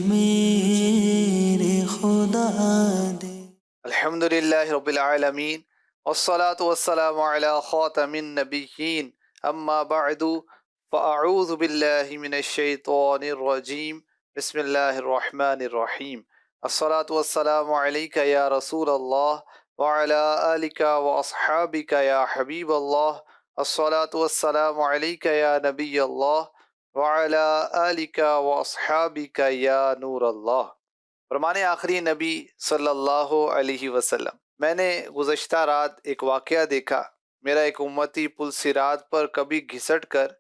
میرے خدا دے۔ الحمدللہ رب العالمین والصلاة والسلام علی خاتم النبیین اما بعد فاعوذ باللہ من الشیطان الرجیم بسم اللہ الرحمن الرحیم الصلاة والسلام علیک یا رسول اللہ وعلی آلک واصحابک یا حبیب اللہ الصلاة والسلام علیک یا نبی اللہ وعلی آلک واصحابک یا نور اللہ۔ فرمان آخری نبی صلی اللہ علیہ وسلم، میں نے گزشتہ رات ایک واقعہ دیکھا۔ میرا ایک امتی پل صراط پر کبھی گھسٹ کر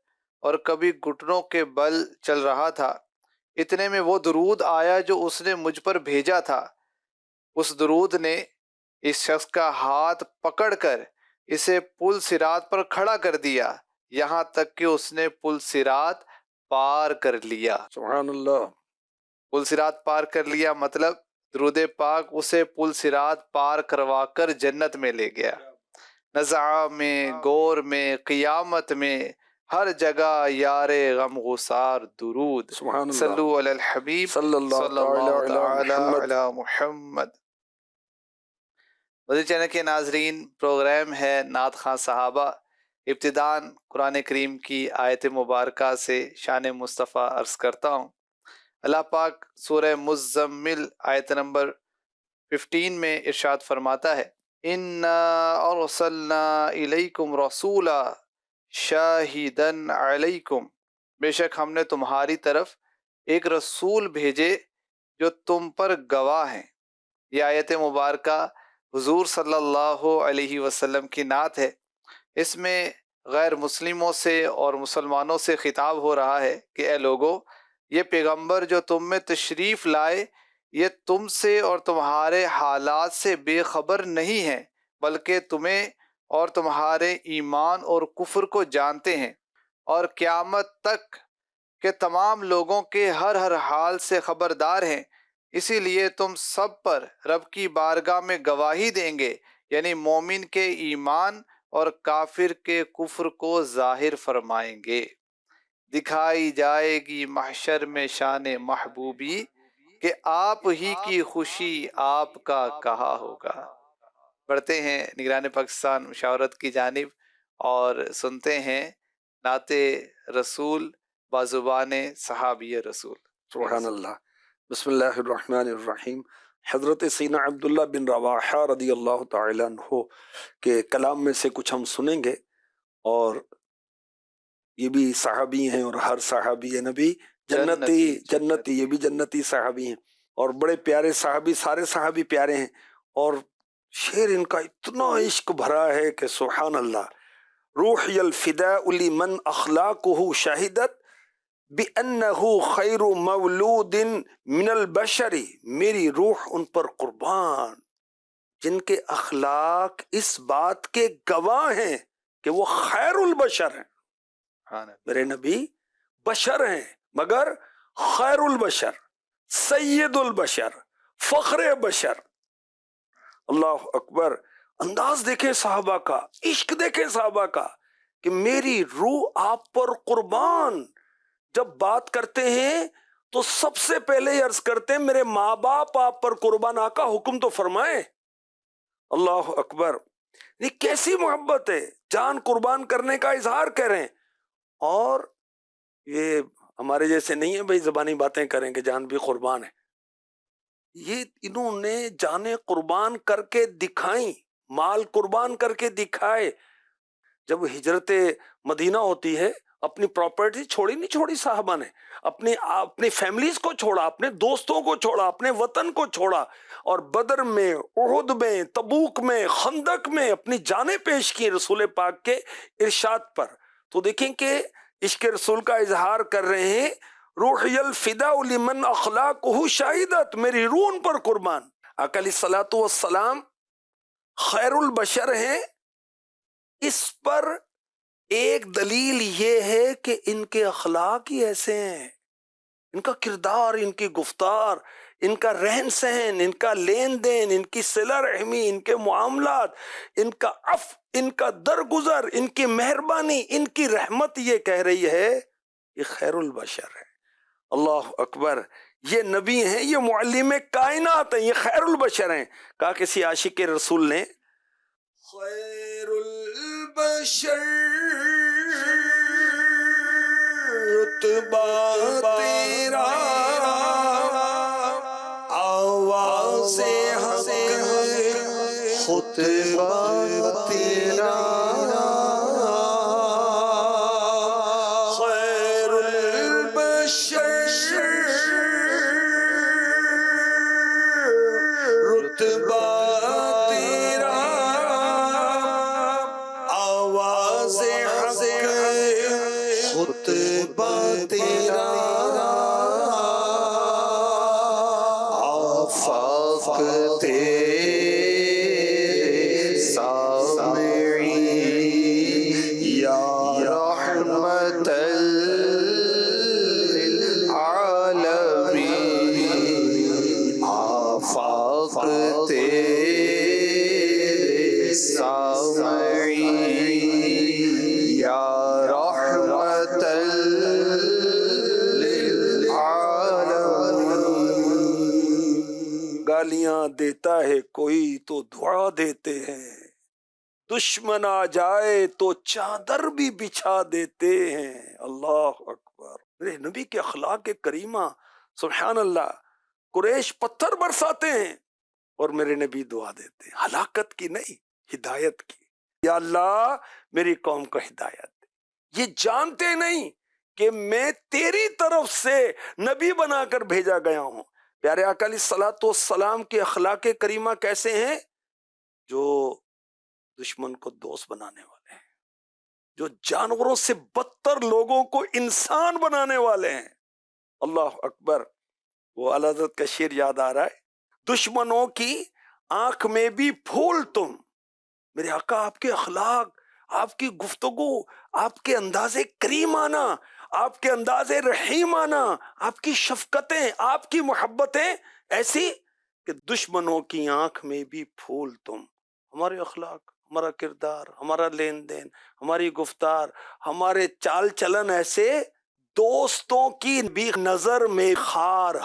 اور کبھی گھٹنوں کے بل چل رہا تھا۔ اتنے میں وہ درود آیا جو اس نے مجھ پر بھیجا تھا۔ اس درود نے اس شخص کا ہاتھ پکڑ کر اسے پل صراط پر کھڑا کر دیا، یہاں تک کہ اس نے پل صراط پار کر لیا۔ سبحان اللہ۔ پل صراط پار کر لیا مطلب درود پاک اسے پل صراط پار کروا کر جنت میں لے گیا۔ نزعہ میں، گور میں، قیامت میں، ہر جگہ یار غم گسار درود۔ سبحان اللہ۔ صلو علی الحبیب صلی اللہ تعالی محمد۔ علی محمد۔ مدنی چینل کے ناظرین، پروگرام ہے نعت خواں صحابہ۔ ابتداً قرآن کریم کی آیت مبارکہ سے شان مصطفیٰ عرض کرتا ہوں۔ اللہ پاک سورہ مزمل آیت نمبر 15 میں ارشاد فرماتا ہے، اِنَّا أَرْسَلْنَا إِلَيْكُمْ رَسُولًا شَاهِدًا عَلَيْكُمْ، بے شک ہم نے تمہاری طرف ایک رسول بھیجے جو تم پر گواہ ہیں۔ یہ آیت مبارکہ حضور صلی اللہ علیہ وسلم کی نعت ہے۔ اس میں غیر مسلموں سے اور مسلمانوں سے خطاب ہو رہا ہے کہ اے لوگو، یہ پیغمبر جو تم میں تشریف لائے یہ تم سے اور تمہارے حالات سے بے خبر نہیں ہیں، بلکہ تمہیں اور تمہارے ایمان اور کفر کو جانتے ہیں، اور قیامت تک کے تمام لوگوں کے ہر حال سے خبردار ہیں۔ اسی لیے تم سب پر رب کی بارگاہ میں گواہی دیں گے، یعنی مومن کے ایمان اور کافر کے کفر کو ظاہر فرمائیں گے۔ دکھائی جائے گی محشر میں شان محبوبی، کہ آپ ہی کی خوشی آپ کا کہا ہوگا۔ بڑھتے ہیں نگران پاکستان مشاورت کی جانب اور سنتے ہیں نعت رسول بازبان صحابی رسول۔ سبحان اللہ۔ بسم اللہ الرحمن الرحیم۔ حضرت سیدنا عبداللہ بن رواحہ رضی اللہ تعالیٰ عنہ کے کلام میں سے کچھ ہم سنیں گے، اور یہ بھی صحابی ہیں اور ہر صحابی نبی جنتی، یہ بھی جنتی صحابی ہیں، اور بڑے پیارے صحابی، سارے صحابی پیارے ہیں، اور شعر ان کا اتنا عشق بھرا ہے کہ سبحان اللہ۔ روحی الفداء لمن اخلاقہ شہدت بِأَنَّهُ خیر مولود من البشر، میری روح ان پر قربان جن کے اخلاق اس بات کے گواہ ہیں کہ وہ خیر البشر ہیں۔ میرے نبی بشر ہیں مگر خیر البشر، سید البشر، فخر بشر۔ اللہ اکبر۔ انداز دیکھیں صحابہ کا، عشق دیکھیں صحابہ کا کہ میری روح آپ پر قربان۔ جب بات کرتے ہیں تو سب سے پہلے یہ عرض کرتے ہیں میرے ماں باپ آپ پر قربان، آقا حکم تو فرمائیں۔ اللہ اکبر۔ یہ کیسی محبت ہے، جان قربان کرنے کا اظہار کریں، اور یہ ہمارے جیسے نہیں ہے بھائی زبانی باتیں کریں کہ جان بھی قربان ہے۔ یہ انہوں نے جانیں قربان کر کے دکھائیں، مال قربان کر کے دکھائے۔ جب ہجرت مدینہ ہوتی ہے اپنی پراپرٹی چھوڑی نہیں، چھوڑی صحابہ نے، اپنی فیملیز کو چھوڑا، اپنے دوستوں کو چھوڑا، اپنے وطن کو چھوڑا، اور بدر میں، احد میں، تبوک میں، خندق میں اپنی جانیں پیش کی رسول پاک کے ارشاد پر۔ تو دیکھیں کہ عشق رسول کا اظہار کر رہے ہیں، روحی الفداء لمن اخلاقہ شہدت، میری روح ان پر قربان۔ آقا علیہ الصلوۃ والسلام خیر البشر ہیں، اس پر ایک دلیل یہ ہے کہ ان کے اخلاق ہی ایسے ہیں، ان کا کردار، ان کی گفتار، ان کا رہن سہن، ان کا لین دین، ان کی صلہ رحمی، ان کے معاملات، ان کا عفو، ان کا درگزر، ان کی مہربانی، ان کی رحمت یہ کہہ رہی ہے یہ خیر البشر ہے۔ اللہ اکبر. یہ نبی ہیں, یہ معلم کائنات ہیں, یہ خیر البشر ہیں. کہا کسی عاشق رسول نے خیر البشر رتبہ تیرا آواز حق خطبہ تیرا خیر البشر رتبہ تیرا آواز حق خطبہ تیرا آفاق تیرے سامعی یا رحمت للعالمین آفاق تیرے سامعی یا رحمت للعالمین. گالیاں دیتا ہے کوئی تو دعا دیتے ہیں, دشمن آ جائے تو چادر بھی بچھا دیتے ہیں. اللہ اکبر. میرے نبی کے اخلاق کریمہ سبحان اللہ. قریش پتھر برساتے ہیں اور میرے نبی دعا دیتے ہیں, ہلاکت کی نہیں, ہدایت کی. یا اللہ میری قوم کو ہدایت دے. یہ جانتے نہیں کہ میں تیری طرف سے نبی بنا کر بھیجا گیا ہوں. پیارے آقا علیہ الصلوۃ والسلام کے اخلاق کریمہ کیسے ہیں؟ جو دشمن کو دوست بنانے والے ہیں, جو جانوروں سے بدتر لوگوں کو انسان بنانے والے ہیں. اللہ اکبر. وہ اعلیٰ حضرت کا شعر یاد آ رہا ہے, دشمنوں کی آنکھ میں بھی پھول تم. میرے آقا آپ کے اخلاق, آپ کی گفتگو, آپ کے انداز کریمانہ, آپ کے انداز رحیمانہ, آپ کی شفقتیں, آپ کی محبتیں ایسی کہ دشمنوں کی آنکھ میں بھی پھول تم. ہمارے اخلاق, ہمارا کردار, ہمارا لین دین, ہماری گفتار, ہمارے چال چلن ایسے دوستوں کی بھی نظر میں خار.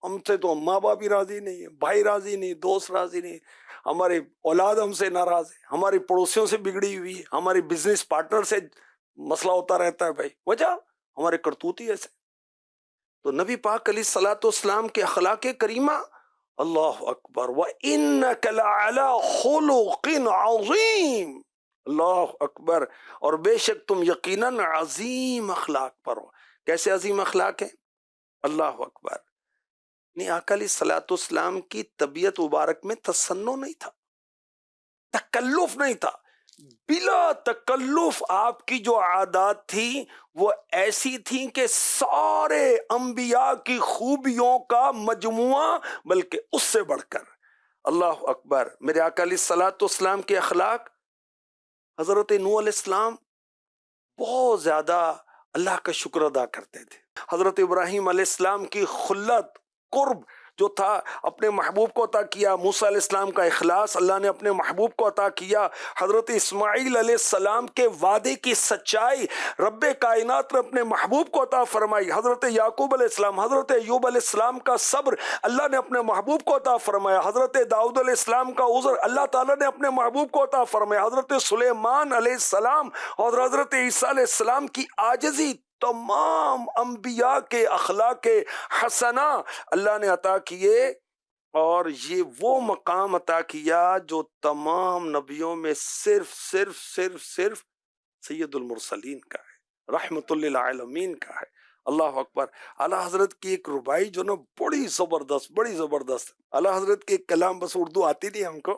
ہم سے تو ماں باپ بھی راضی نہیں ہے, بھائی راضی نہیں, دوست راضی نہیں, ہمارے اولاد ہم سے ناراض ہے, ہماری پڑوسیوں سے بگڑی ہوئی ہے, ہماری بزنس پارٹنر سے مسئلہ ہوتا رہتا ہے. بھائی وجہ ہمارے کرتوت ہی ایسے. تو نبی پاک علیہ الصلوۃ والسلام کے اخلاق کریمہ اللہ اکبر. وَإِنَّكَ لَعَلَى خُلُقٍ عَظِيمٍ. اللہ اکبر. اور بے شک تم یقیناً عظیم اخلاق پر ہو. کیسے عظیم اخلاق ہیں؟ اللہ اکبر. آقا علیہ الصلوۃ والسلام کی طبیعت مبارک میں تصنع نہیں تھا, تکلف نہیں تھا. بلا تکلف آپ کی جو عادات تھی وہ ایسی تھیں کہ سارے انبیاء کی خوبیوں کا مجموعہ, بلکہ اس سے بڑھ کر. اللہ اکبر. میرے آقا علیہ الصلوۃ والسلام کے اخلاق. حضرت نوح علیہ السلام بہت زیادہ اللہ کا شکر ادا کرتے تھے. حضرت ابراہیم علیہ السلام کی خلت, قرب جو تھا اپنے محبوب کو عطا کیا. موسیٰ علیہ السلام کا اخلاص اللہ نے اپنے محبوب کو عطا کیا. حضرت اسماعیل علیہ السلام کے وعدے کی سچائی رب کائنات نے اپنے محبوب کو عطا فرمائی. حضرت یعقوب علیہ السلام, حضرت ایوب علیہ السلام کا صبر اللہ نے اپنے محبوب کو عطا فرمایا. حضرت داؤد علیہ السلام کا عذر اللہ تعالیٰ نے اپنے محبوب کو عطا فرمایا. حضرت سلیمان علیہ السلام اور حضرت عیسیٰ علیہ السلام کی عاجزی, تمام انبیاء کے اخلاق حسنہ اللہ نے عطا کیے. اور یہ وہ مقام عطا کیا جو تمام نبیوں میں صرف سید المرسلین کا ہے, رحمت للعالمین کا ہے. اللہ اکبر. اعلیٰ حضرت کی ایک ربائی جو نا بڑی زبردست. اعلیٰ حضرت کے کلام, بس اردو آتی نہیں ہم کو,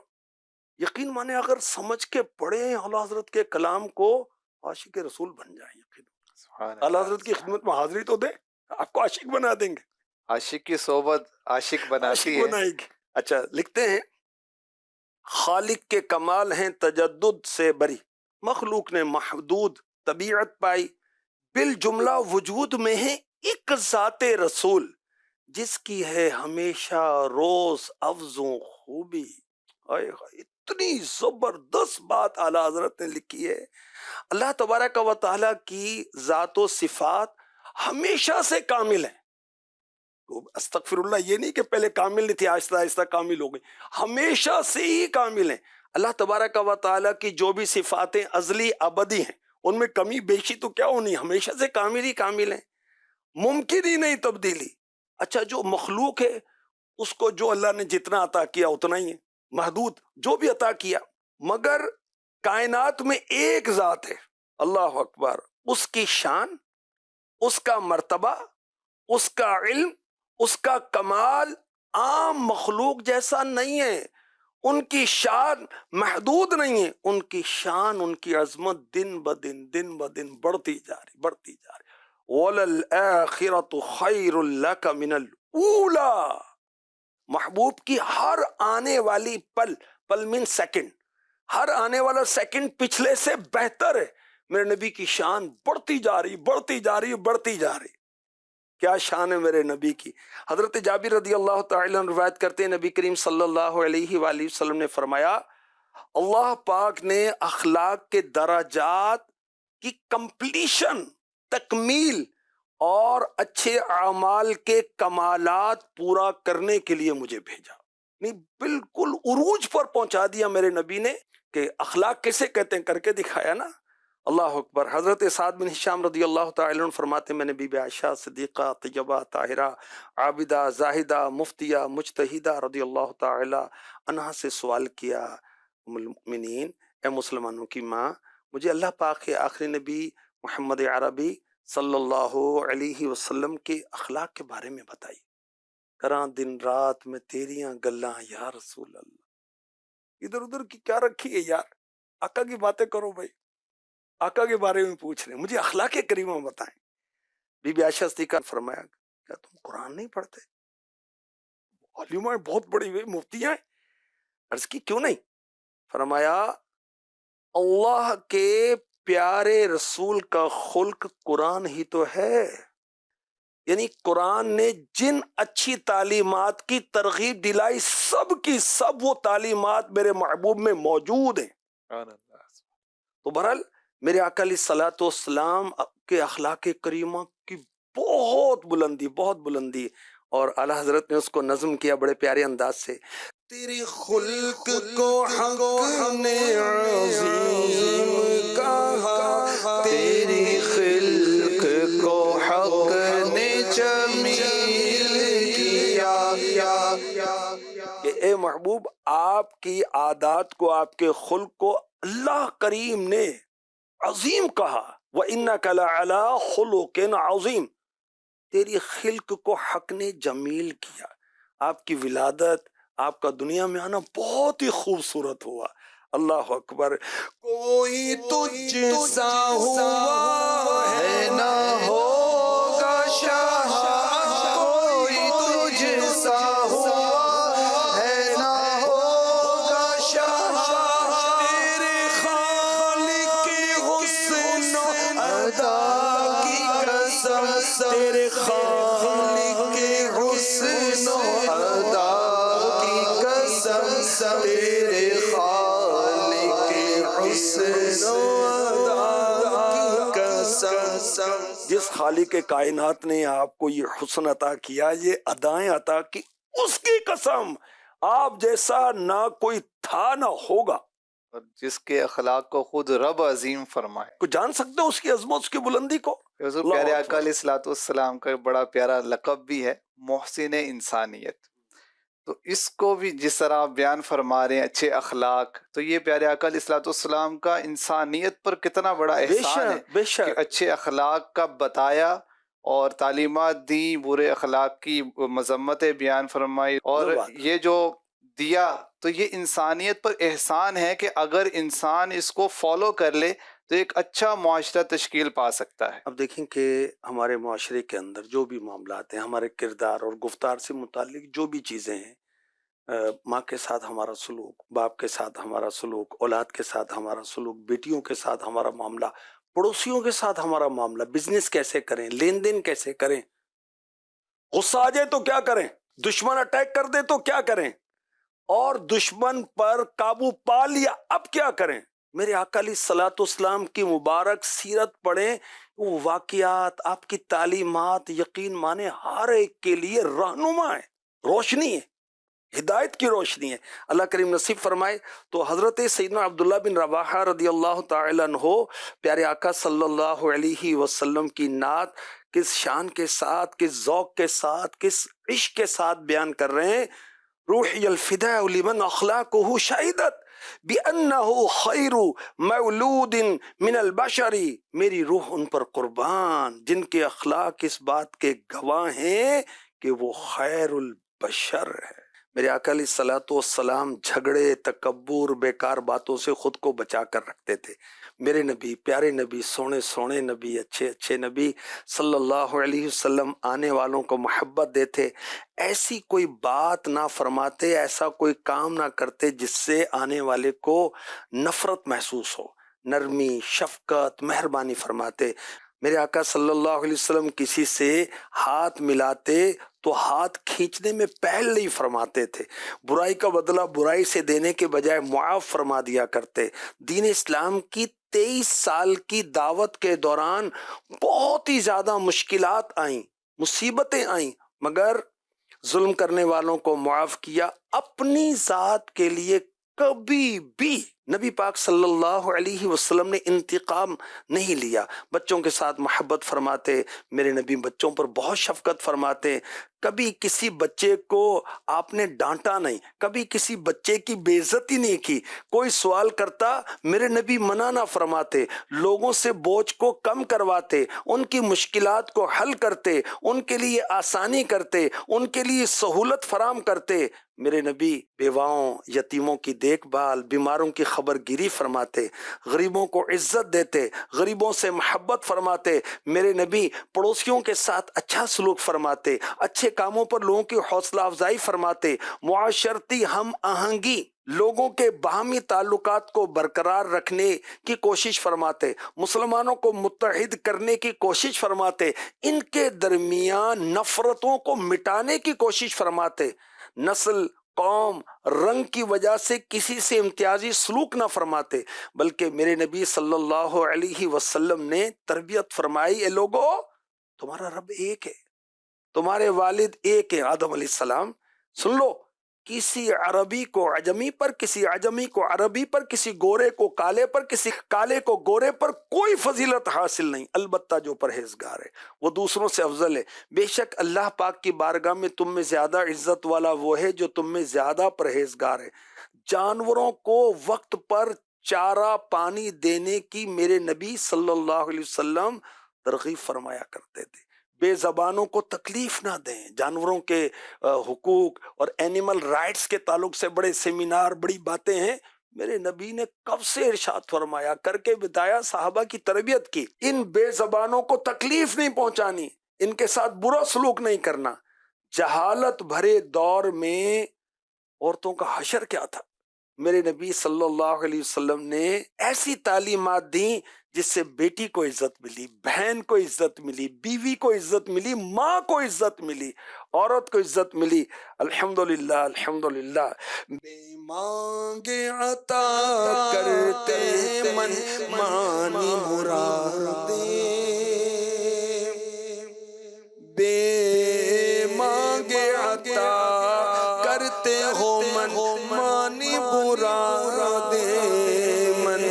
یقین مانے اگر سمجھ کے پڑھیں اعلیٰ حضرت کے کلام کو, عاشق رسول بن جائیں. یقین اعلیٰ حضرت کی خدمت میں حاضری تو دیں, آپ کو عاشق بنا دیں گے. عاشق کی صحبت عاشق بناتی ہے. اچھا لکھتے ہیں, خالق کے کمال ہیں تجدد سے بری, مخلوق نے محدود طبیعت پائی, بالجملہ وجود میں ہے ایک ذات رسول, جس کی ہے ہمیشہ روز افزوں خوبی. اتنی زبردست بات اعلیٰ حضرت نے لکھی ہے. اللہ تبارک و تعالیٰ کی ذات و صفات ہمیشہ سے کامل ہیں. استغفر اللہ یہ نہیں کہ پہلے کامل نہیں تھی آہستہ آہستہ کامل ہو گئی، ہمیشہ سے ہی کامل ہیں. اللہ تبارک و تعالیٰ کی جو بھی صفاتیں ازلی ابدی ہیں ان میں کمی بیشی تو کیا ہونی، ہمیشہ سے کامل ہی کامل ہیں، ممکن ہی نہیں تبدیلی. اچھا جو مخلوق ہے اس کو جو اللہ نے جتنا عطا کیا اتنا ہی ہے، محدود جو بھی عطا کیا. مگر کائنات میں ایک ذات ہے، اللہ اکبر، اس کی شان، اس کا مرتبہ، اس کا علم، اس کا کمال عام مخلوق جیسا نہیں ہے. ان کی شان محدود نہیں ہے، ان کی شان، ان کی عظمت دن بدن بڑھتی جا رہی. وَلَلْآخِرَةُ خَيْرٌ لَكَ مِنَ الْأُولَى. محبوب کی ہر آنے والی پل من سیکنڈ، ہر آنے والا سیکنڈ پچھلے سے بہتر ہے. میرے نبی کی شان بڑھتی جا رہی. کیا شان ہے میرے نبی کی. حضرت جابر رضی اللہ تعالیٰ عنہ روایت کرتے ہیں نبی کریم صلی اللہ علیہ وآلہ وسلم نے فرمایا اللہ پاک نے اخلاق کے درجات کی کمپلیشن، تکمیل اور اچھے اعمال کے کمالات پورا کرنے کے لیے مجھے بھیجا. نہیں بالکل عروج پر پہنچا دیا میرے نبی نے کہ اخلاق کیسے کہتے ہیں، کر کے دکھایا نا. اللہ اکبر. حضرت سعد بن ہشام رضی اللہ تعالیٰ عنہ فرماتے میں نے بی بی عائشہ صدیقہ طیبہ طاہرہ عابدہ زاہدہ مفتیہ مجتہدہ رضی اللہ تعالیٰ عنہا سے سوال کیا، ام المؤمنین، اے مسلمانوں کی ماں، مجھے اللہ پاک کے آخری نبی محمد عربی صلی اللہ علیہ وسلم کے اخلاق کے بارے میں بتائی. کراں دن رات میں تیریاں گلاں یا رسول اللہ. ادھر ادھر کی کیا رکھی ہے یار، آقا کی باتیں کرو بھائی، آقا کے بارے میں پوچھ رہے ہیں، مجھے اخلاق کریمہ بتائیں. بی بی عائشہ صدیقہ نے فرمایا کیا تم قرآن نہیں پڑھتے؟ عالمہ بہت بڑی ہوئی مفتیاں ہیں. عرض کی کیوں نہیں؟ فرمایا اللہ کے پیارے رسول کا خلق قرآن ہی تو ہے. یعنی قرآن نے جن اچھی تعلیمات کی ترغیب دلائی سب کی سب وہ تعلیمات میرے محبوب میں موجود ہیں. تو بہرحال میرے آقا علیہ الصلوۃ والسلام کے اخلاق کریمہ کی بہت بلندی اور اعلیٰ حضرت نے اس کو نظم کیا بڑے پیارے انداز سے. تیری خلق کو حق نے عظیم کہا، تیری خلق کو حق نے جمیل کیا. کہ اے محبوب آپ کی عادات کو، آپ کے خلق کو اللہ کریم نے عظیم کہا. وَإِنَّكَ لَعَلَىٰ خُلُقٍ عَظِيمٍ. تیری خلق کو حق نے جمیل کیا. آپ کی ولادت، آپ کا دنیا میں آنا بہت ہی خوبصورت ہوا. اللہ اکبر. کوئی تجھ سا ہوا ہے نہ ہوگا شاہ، کوئی تجھ سا ہوا ہے نہ ہوگا شاہ. تیرے خالق کے حسن و ادا کی قسم، تیرے خالق کے حسن و ادا کی قسم، تیرے خالق کے حسن و ادا کی قسم. جس خالق کائنات نے آپ کو یہ حسن عطا کیا، یہ ادائیں عطا کی، اس کی قسم آپ جیسا نہ کوئی تھا نہ ہوگا. اور جس کے اخلاق کو خود رب عظیم فرمائے. کو جان سکتے ہو اس کی عظمت، اس کی بلندی کو. حضور پیارے آقا علیہ الصلوۃ والسلام کا بڑا پیارا لقب بھی ہے محسن انسانیت. تو اس کو بھی جس طرح آپ بیان فرما رہے ہیں اچھے اخلاق، تو یہ پیارے آقا علیہ الصلوۃ والسلام کا انسانیت پر کتنا بڑا احسان ہے بے شک کہ اچھے اخلاق کا بتایا اور تعلیمات دی، برے اخلاق کی مذمتیں بیان فرمائی، اور یہ جو دیا تو یہ انسانیت پر احسان ہے کہ اگر انسان اس کو فالو کر لے تو ایک اچھا معاشرہ تشکیل پا سکتا ہے. اب دیکھیں کہ ہمارے معاشرے کے اندر جو بھی معاملات ہیں، ہمارے کردار اور گفتار سے متعلق جو بھی چیزیں ہیں، ماں کے ساتھ ہمارا سلوک، باپ کے ساتھ ہمارا سلوک، اولاد کے ساتھ ہمارا سلوک، بیٹیوں کے ساتھ ہمارا معاملہ، پڑوسیوں کے ساتھ ہمارا معاملہ، بزنس کیسے کریں، لین دین کیسے کریں، غصہ آ جائے تو کیا کریں، دشمن اٹیک کر دے تو کیا کریں، اور دشمن پر قابو پا لیا اب کیا کریں. میرے آقا علیہ الصلوۃ والسلام کی مبارک سیرت پڑھیں، وہ واقعات، آپ کی تعلیمات یقین مانے ہر ایک کے لیے رہنما ہے، روشنی ہے، ہدایت کی روشنی ہے۔ اللہ کریم نصیب فرمائے تو حضرت سیدنا عبداللہ بن رواحہ رضی اللہ تعالی عنہ پیارے آقا صلی اللہ علیہ وسلم کی نعت کس شان کے ساتھ، کس ذوق کے ساتھ، کس عشق کے ساتھ بیان کر رہے ہیں۔ روحی الفداء لمن اخلاقہ شہیدت بِأَنَّهُ خَيْرُ مَوْلُودٍ مِنَ الْبَشَرِ، میری روح ان پر قربان جن کے اخلاق اس بات کے گواہ ہیں کہ وہ خیر البشر ہے۔ میرے آقا علیہ الصلوۃ والسلام جھگڑے، تکبر، بیکار باتوں سے خود کو بچا کر رکھتے تھے۔ میرے نبی، پیارے نبی، سونے سونے نبی، اچھے اچھے نبی صلی اللہ علیہ وسلم آنے والوں کو محبت دیتے، ایسی کوئی بات نہ فرماتے، ایسا کوئی کام نہ کرتے جس سے آنے والے کو نفرت محسوس ہو، نرمی، شفقت، مہربانی فرماتے۔ میرے آقا صلی اللہ علیہ وسلم کسی سے ہاتھ ملاتے تو ہاتھ کھینچنے میں پہل نہیں فرماتے تھے، برائی کا بدلہ برائی سے دینے کے بجائے معاف فرما دیا کرتے۔ دین اسلام کی 23 سال کی دعوت کے دوران بہت ہی زیادہ مشکلات آئیں، مصیبتیں آئیں، مگر ظلم کرنے والوں کو معاف کیا۔ اپنی ذات کے لیے کبھی بھی نبی پاک صلی اللہ علیہ وسلم نے انتقام نہیں لیا۔ بچوں کے ساتھ محبت فرماتے، میرے نبی بچوں پر بہت شفقت فرماتے، کبھی کسی بچے کو آپ نے ڈانٹا نہیں، کبھی کسی بچے کی بے عزتی نہیں کی۔ کوئی سوال کرتا میرے نبی منع نہ فرماتے، لوگوں سے بوجھ کو کم کرواتے، ان کی مشکلات کو حل کرتے، ان کے لیے آسانی کرتے، ان کے لیے سہولت فراہم کرتے۔ میرے نبی بیواؤں، یتیموں کی دیکھ بھال، بیماروں کی خبر گیری فرماتے، غریبوں کو عزت دیتے، غریبوں سے محبت فرماتے۔ میرے نبی پڑوسیوں کے ساتھ اچھا سلوک فرماتے، اچھے کاموں پر لوگوں کی حوصلہ افزائی فرماتے، معاشرتی ہم آہنگی، لوگوں کے باہمی تعلقات کو برقرار رکھنے کی کوشش فرماتے، مسلمانوں کو متحد کرنے کی کوشش فرماتے، ان کے درمیان نفرتوں کو مٹانے کی کوشش فرماتے، نسل، قوم، رنگ کی وجہ سے کسی سے امتیازی سلوک نہ فرماتے، بلکہ میرے نبی صلی اللہ علیہ وسلم نے تربیت فرمائی، اے لوگو تمہارا رب ایک ہے، تمہارے والد ایک ہیں آدم علیہ السلام۔ سن لو، کسی عربی کو عجمی پر، کسی عجمی کو عربی پر، کسی گورے کو کالے پر، کسی کالے کو گورے پر کوئی فضیلت حاصل نہیں، البتہ جو پرہیزگار ہے وہ دوسروں سے افضل ہے۔ بے شک اللہ پاک کی بارگاہ میں تم میں زیادہ عزت والا وہ ہے جو تم میں زیادہ پرہیزگار ہے۔ جانوروں کو وقت پر چارہ پانی دینے کی میرے نبی صلی اللہ علیہ وسلم ترغیب فرمایا کرتے تھے۔ بے زبانوں کو تکلیف نہ دیں، جانوروں کے حقوق اور اینیمل رائٹس کے تعلق سے بڑے سیمینار، بڑی باتیں ہیں۔ میرے نبی نے کب سے ارشاد فرمایا، کر کے بتایا، صحابہ کی تربیت کی، ان بے زبانوں کو تکلیف نہیں پہنچانی، ان کے ساتھ برا سلوک نہیں کرنا۔ جہالت بھرے دور میں عورتوں کا حشر کیا تھا؟ میرے نبی صلی اللہ علیہ وسلم نے ایسی تعلیمات دیں جس سے بیٹی کو عزت ملی، بہن کو عزت ملی، بیوی کو عزت ملی، ماں کو عزت ملی، عورت کو عزت ملی۔ الحمدللہ الحمدللہ۔ بے مانگے عطا کرتے ہیں من مانی مرادیں، بے مانگے عطا کرتے ہو من مانی مرادیں، من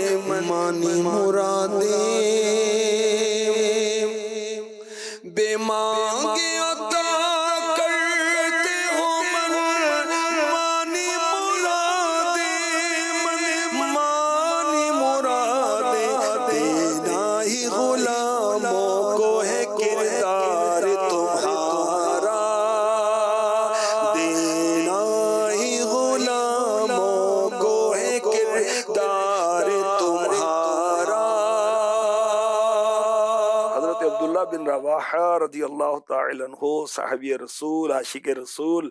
مانی مرادیں، بے مانگے عطا کرتے ہو من مانی مرادیں، من مانی مرادیں، دینا ہی غلاموں کو ہے کردار تمہارا، دینا ہی غلاموں کو ہے کردار تمہارا۔ حضرت عبداللہ بن رواحہ رضی اللہ تعالی عنہ صحابی رسول، عاشق رسول،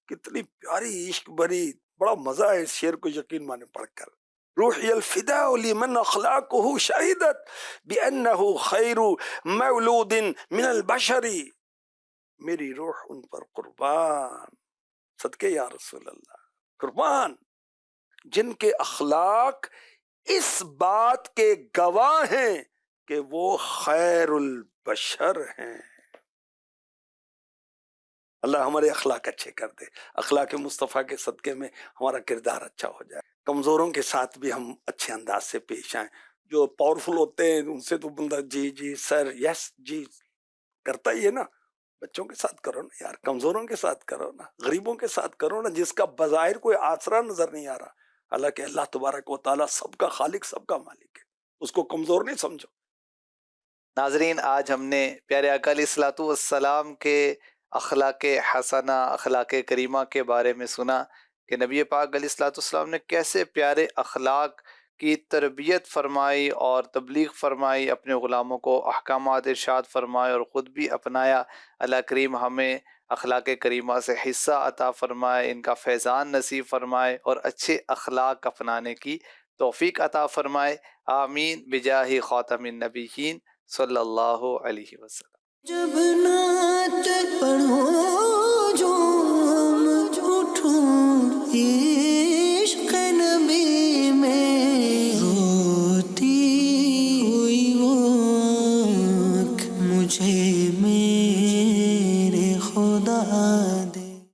کتنی پیاری عشق بھری، بڑا مزہ ہے اس شعر کو یقین مانے پڑھ کر۔ روحی الفداء لمن اخلاقہ شہیدت بانہ خیر مولود من البشر، میری روح ان پر قربان، صدقے یا رسول اللہ، قربان جن کے اخلاق اس بات کے گواہ ہیں کہ وہ خیر البشر ہیں۔ اللہ ہمارے اخلاق اچھے کر دے، اخلاق مصطفیٰ کے صدقے میں ہمارا کردار اچھا ہو جائے، کمزوروں کے ساتھ بھی ہم اچھے انداز سے پیش آئیں۔ جو پاورفل ہوتے ہیں ان سے تو بندہ جی جی سر یس جی کرتا ہی ہے نا، بچوں کے ساتھ کرو نا یار، کمزوروں کے ساتھ کرو نا، غریبوں کے ساتھ کرو نا، جس کا بظاہر کوئی آسرا نظر نہیں آ رہا، حالانکہ اللہ تبارک و تعالیٰ سب کا خالق سب کا مالک ہے، اس کو کمزور نہیں سمجھو۔ ناظرین، آج ہم نے پیارے آقا علیہ الصلوۃ والسلام کے اخلاق حسنہ، اخلاق کریمہ کے بارے میں سنا کہ نبی پاک علیہ الصلوۃ والسلام نے کیسے پیارے اخلاق کی تربیت فرمائی اور تبلیغ فرمائی، اپنے غلاموں کو احکامات ارشاد فرمائے اور خود بھی اپنایا۔ اللہ کریم ہمیں اخلاق کریمہ سے حصہ عطا فرمائے، ان کا فیضان نصیب فرمائے اور اچھے اخلاق اپنانے کی توفیق عطا فرمائے۔ آمین بجاہ خاتم النبیین صلی اللہ علیہ وسلم۔ جب نعت پڑھو جو